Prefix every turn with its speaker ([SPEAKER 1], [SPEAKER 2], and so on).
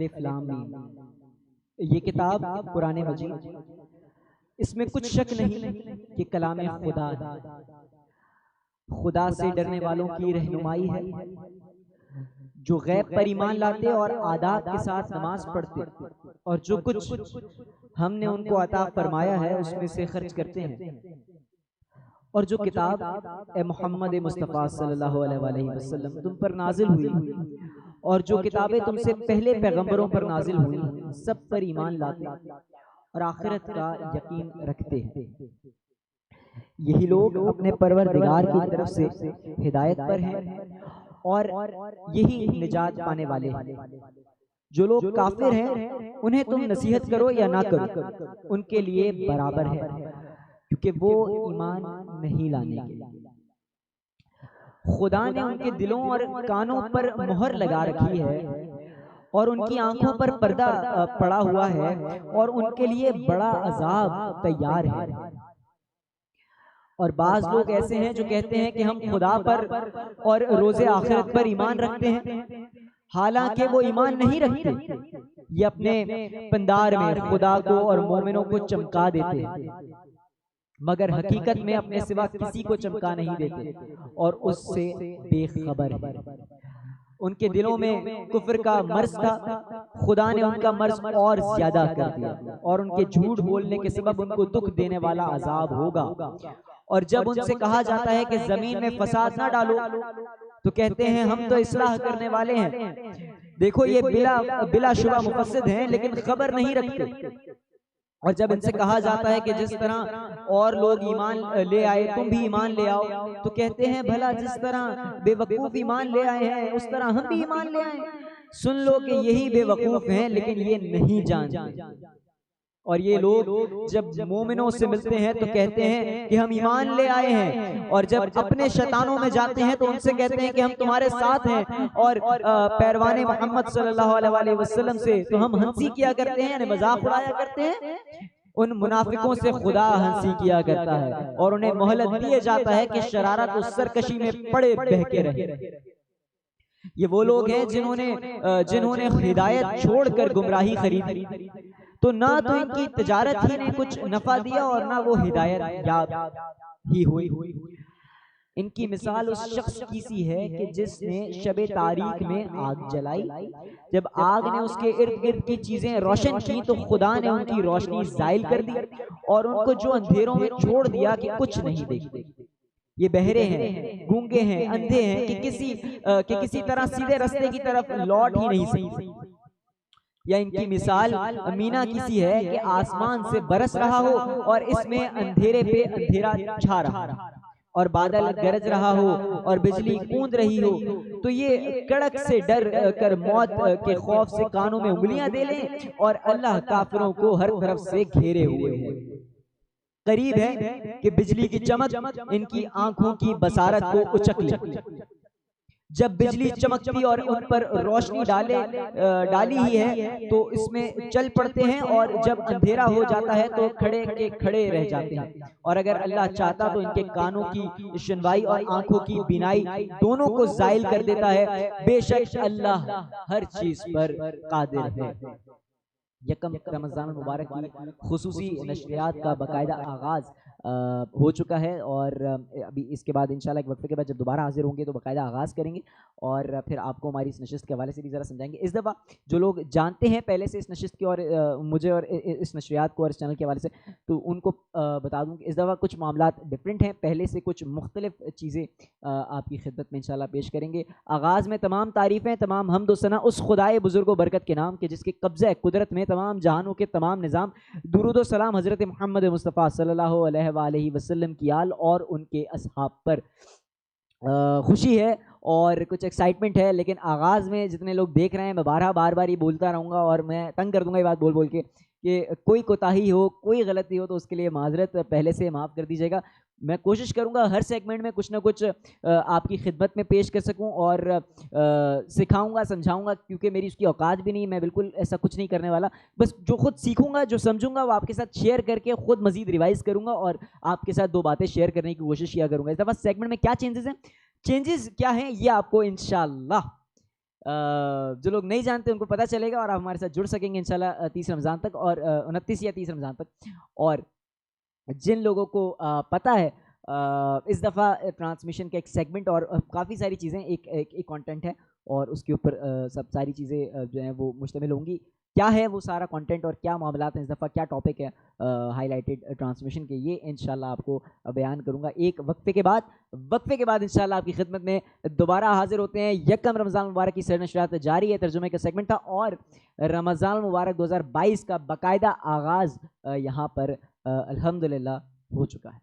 [SPEAKER 1] अलिफ लाम मीम। ये किताब कुरान मजीद, इसमें कुछ शक नहीं कि कलाम खुदा है। खुदा से डरने वालों की रहनुमाई है, जो गैब पर ईमान लाते और आदाब के साथ नमाज पढ़ते और जो कुछ हमने उनको अता फरमाया है उसमें से खर्च करते हैं। और जो किताब ए मोहम्मद मुस्तफ़ा सल्लल्लाहु अलैहि वसल्लम तुम पर नाजिल हुई और जो किताबें तुमसे पहले पैगंबरों पर नाजिल हुई, सब पर ईमान लाते और आखिरत का यकीन रखते हैं। यही लोग अपने परवरदिगार की तरफ से हिदायत पर हैं और यही निजात पाने वाले हैं। जो लोग काफिर हैं उन्हें तुम नसीहत करो या ना करो, उनके लिए बराबर है, क्योंकि वो ईमान नहीं लाने के। खुदा ने उनके दिलों और कानों पर मोहर लगा रखी है और उनकी आंखों पर पर्दा पड़ा हुआ है और उनके लिए बड़ा अजाब तैयार है। और बाज लोग ऐसे हैं जो कहते हैं कि हम खुदा पर और रोजे आखिरत पर ईमान रखते हैं, हालांकि वो ईमान नहीं रखते। ये अपने पंदार में खुदा को और मोमिनों को चमका देते हैं, मगर हकीकत में अपने सिवा किसी को चमका नहीं देते और उससे बेखबर है। उनके दिलों में कुफ्र का मर्ज था, खुदा ने उनका मर्ज और ज्यादा कर दिया और उनके झूठ बोलने के सबब उनको दुख देने वाला अजाब होगा। और जब उनसे कहा जाता है कि जमीन में फसाद ना डालो, तो कहते हैं हम तो इस्लाह करने वाले हैं। देखो ये बिलाशुबा मुफस्सिद हैं लेकिन खबर नहीं रखते। और जब इनसे कहा जाता है कि जिस तरह और लोग ईमान ले आए तुम भी ईमान ले आओ, तो कहते हैं भला जिस तरह बेवकूफ ईमान ले आए हैं उस तरह हम भी ईमान ले आए। सुन लो कि यही बेवकूफ हैं लेकिन ये नहीं जानते। और ये लोग जब मोमिनों से मिलते हैं तो कहते हैं कि हम ईमान ले आए हैं, और जब अपने शैतानों में जाते हैं तो उनसे कहते हैं कि हम तुम्हारे साथ हैं और पैरवाने मोहम्मद सल्लल्लाहु अलैहि वसल्लम से तो हम हंसी किया करते हैं, यानी मजाक उड़ाया करते हैं। उन मुनाफिकों से खुदा हंसी किया करता है और उन्हें मोहलत दिया जाता है कि शरारत और सरकशी में पड़े बहके रहे। ये वो लोग हैं जिन्होंने हिदायत छोड़कर गुमराही खरीदी, तो ना तो इनकी तिजारत ही ने कुछ नफा दिया और ना वो हिदायत याद ही हुई। इनकी मिसाल उस शख्स की सी है कि जिसने शबे तारीख में आग जलाई, जब आग ने उसके इर्द गिर्द की चीजें रोशन की तो खुदा ने उनकी रोशनी जायल कर दी और उनको जो अंधेरों में छोड़ दिया कि कुछ नहीं देखते। ये बहरे हैं, गूंगे हैं, अंधे हैं कि किसी तरह सीधे रास्ते की तरफ लौट ही नहीं सकते। या इनकी मिसाल मीना किसी है कि आसमान से बरस रहा हो और इसमें अंधेरे पे अंधेरा छा रहा और बादल गरज रहा हो और बिजली कूद रही हो, तो ये कड़क से डर कर मौत के खौफ से कानों में उंगलियां दे लें और अल्लाह काफिरों को हर तरफ से घेरे हुए है। करीब है कि बिजली की चमक इनकी आंखों की बसारत को उचक ले। जब बिजली चमकती और उन पर रोशनी डाली ही है तो इसमें चल पड़ते हैं, और जब अंधेरा हो जाता है तो खड़े के खड़े रह जाते हैं। और अगर अल्लाह चाहता तो इनके कानों की सुनवाई और आंखों की बीनाई दोनों को जायल कर देता है। बेशक अल्लाह हर चीज पर कादिर है। यकम रमजान मुबारक की खुसूसी नशरियात का बाकायदा आगाज हो चुका है और अभी इसके बाद इंशाल्लाह एक वक्फे के बाद जब दोबारा हाजिर होंगे तो बाकायदा आगाज़ करेंगे और फिर आपको हमारी इस नशिस्त के हवाले से भी ज़रा समझाएंगे। इस दफ़ा जो लोग जानते हैं पहले से इस नशिस्त की और मुझे और इस नशरियात को और इस चैनल के हवाले से, तो उनको बता दूँ कि इस दफ़ा कुछ मामलात डिफरेंट हैं, पहले से कुछ मुख्तलिफ चीज़ें आपकी खिदमत में इंशाल्लाह पेश करेंगे। आगाज़ में तमाम तारीफ़ें, तमाम हम्द व सना उस खुदाए बुजुर्ग व बरकत के नाम के जिसके कब्ज़े कुदरत में तमाम जहानों के तमाम निज़ाम। दुरूद व सलाम हज़रत मोहम्मद मुस्तफ़ा सल्लल्लाहु अलैहि वसल्लम की आल और उनके असहाब पर। खुशी है और कुछ एक्साइटमेंट है, लेकिन आगाज़ में जितने लोग देख रहे हैं मैं बार बार ये बोलता रहूँगा और मैं तंग कर दूँगा ये बात बोल बोल के कि कोई कोताही हो, कोई गलती हो तो उसके लिए माजरत पहले से माफ़ कर दीजिएगा। मैं कोशिश करूंगा हर सेगमेंट में कुछ ना कुछ आपकी खिदमत में पेश कर सकूं और सिखाऊंगा, समझाऊंगा, क्योंकि मेरी उसकी औकात भी नहीं, मैं बिल्कुल ऐसा कुछ नहीं करने वाला। बस जो खुद सीखूंगा, जो समझूंगा वो आपके साथ शेयर करके खुद मजीद रिवाइज करूंगा और आपके साथ दो बातें शेयर करने की कोशिश किया करूंगा। इस दफ़ा सेगमेंट में क्या चेंजेस हैं, चेंजेस क्या हैं ये आपको इंशाल्लाह जो लोग नहीं जानते उनको पता चलेगा और आप हमारे साथ जुड़ सकेंगे इंशाल्लाह 30 रमज़ान तक और 29 या 30 रमज़ान तक। और जिन लोगों को पता है इस दफ़ा ट्रांसमिशन का एक सेगमेंट और काफ़ी सारी चीज़ें एक कंटेंट है और उसके ऊपर सब सारी चीज़ें जो हैं वो मुश्तमिल होंगी। क्या है वो सारा कंटेंट और क्या मामलात हैं इस दफ़ा, क्या टॉपिक है हाईलाइटेड ट्रांसमिशन के, ये इंशाल्लाह आपको बयान करूँगा एक वक्फे के बाद। वक्फे के बाद इंशाल्लाह आपकी खिदमत में दोबारा हाजिर होते हैं। यकम रमज़ान मुबारक की सरनशरात जारी है, तर्जुमे का सेगमेंट था और रमज़ान मुबारक 2022 का बाकायदा आगाज़ यहाँ पर अल्हम्दुलिल्लाह हो चुका है।